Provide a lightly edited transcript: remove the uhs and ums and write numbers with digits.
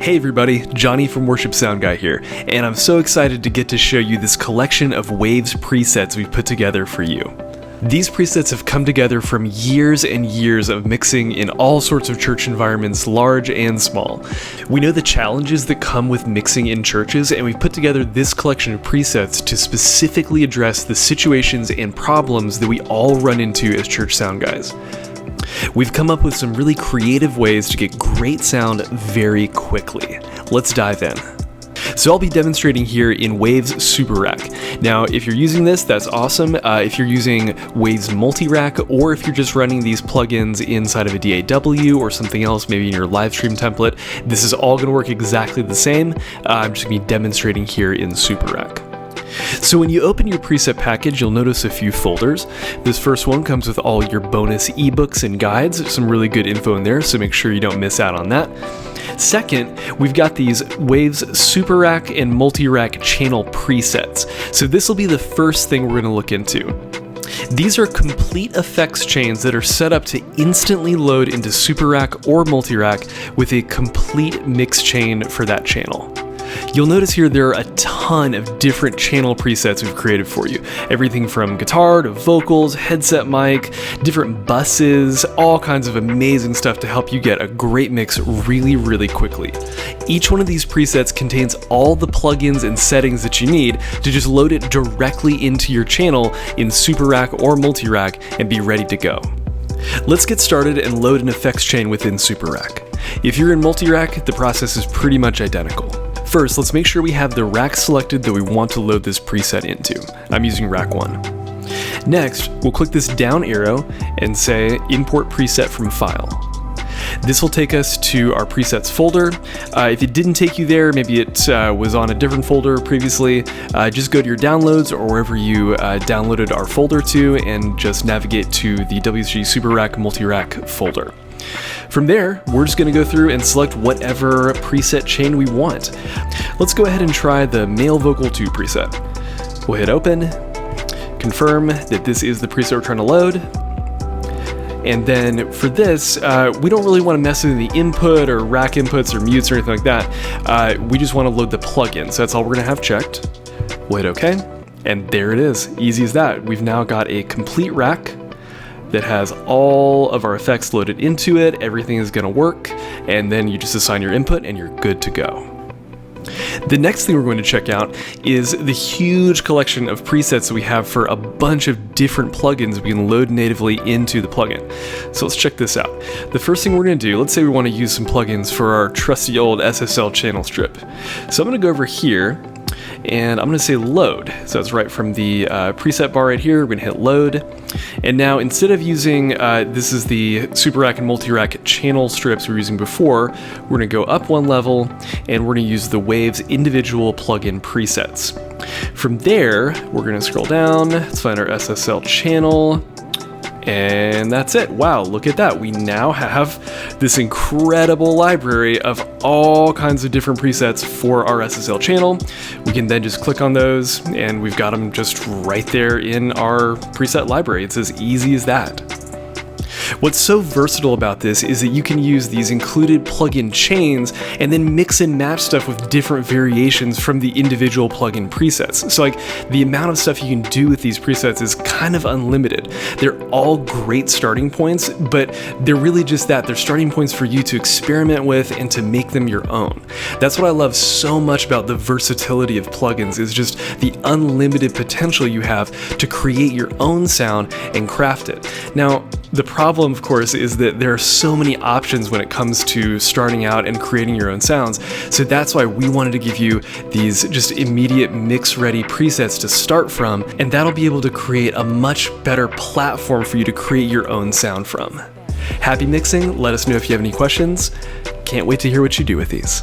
Hey everybody, Johnny from Worship Sound Guy here, and I'm so excited to get to show you this collection of Waves presets we've put together for you. These presets have come together from years and years of mixing in all sorts of church environments, large and small. We know the challenges that come with mixing in churches, and we've put together this collection of presets to specifically address the situations and problems that we all run into as church sound guys. We've come up with some really creative ways to get great sound very quickly. Let's dive in. So I'll be demonstrating here in Waves Super Rack. Now, if you're using this, that's awesome. If you're using Waves Multi-Rack, or if you're just running these plugins inside of a DAW or something else, maybe in your livestream template, this is all going to work exactly the same. I'm just going to be demonstrating here in Super Rack. So when you open your preset package, you'll notice a few folders. This first one comes with all your bonus ebooks and guides, some really good info in there, so make sure you don't miss out on that. Second, we've got these Waves Super Rack and Multi-Rack channel presets. So this will be the first thing we're going to look into. These are complete effects chains that are set up to instantly load into Super Rack or Multi-Rack with a complete mix chain for that channel. You'll notice here there are a ton of different channel presets we've created for you. Everything from guitar to vocals, headset mic, different buses, all kinds of amazing stuff to help you get a great mix really quickly. Each one of these presets contains all the plugins and settings that you need to just load it directly into your channel in Super Rack or Multi-Rack and be ready to go. Let's get started and load an effects chain within Super Rack. If you're in Multi-Rack, the process is pretty much identical. First, let's make sure we have the rack selected that we want to load this preset into. I'm using rack 1. Next, we'll click this down arrow and say import preset from file. This will take us to our presets folder. If it didn't take you there, maybe it was on a different folder previously, just go to your downloads or wherever you downloaded our folder to and just navigate to the WSG Super Rack Multi-Rack folder. From there, we're just going to go through and select whatever preset chain we want. Let's go ahead and try the male vocal 2 preset. We'll hit open, confirm that this is the preset we're trying to load. And then for this, we don't really want to mess with the input or rack inputs or mutes or anything like that. We just want to load the plugin. So that's all we're going to have checked. We'll hit OK. And there it is. Easy as that. We've now got a complete rack that has all of our effects loaded into it. Everything is going to work. And then you just assign your input and you're good to go. The next thing we're going to check out is the huge collection of presets that we have for a bunch of different plugins we can load natively into the plugin. So let's check this out. The first thing we're going to do, let's say we want to use some plugins for our trusty old SSL channel strip. So I'm going to go over here and I'm going to say load. So it's right from the preset bar right here. We're going to hit load. And now instead of using, this is the Super Rack and Multi-Rack channel strips we were using before, we're going to go up one level and we're going to use the Waves individual plugin presets. From there, we're going to scroll down, let's find our SSL channel. And that's it. Wow, look at that. We now have this incredible library of all kinds of different presets for our SSL channel. We can then just click on those and we've got them just right there in our preset library. It's as easy as that. What's so versatile about this is that you can use these included plugin chains and then mix and match stuff with different variations from the individual plugin presets. So like the amount of stuff you can do with these presets is kind of unlimited. They're all great starting points, but they're really just that. They're starting points for you to experiment with and to make them your own. That's what I love so much about the versatility of plugins, is just the unlimited potential you have to create your own sound and craft it. Now, the problem, of course, is that there are so many options when it comes to starting out and creating your own sounds. So that's why we wanted to give you these just immediate mix-ready presets to start from, and that'll be able to create a much better platform for you to create your own sound from. Happy mixing. Let us know if you have any questions. Can't wait to hear what you do with these.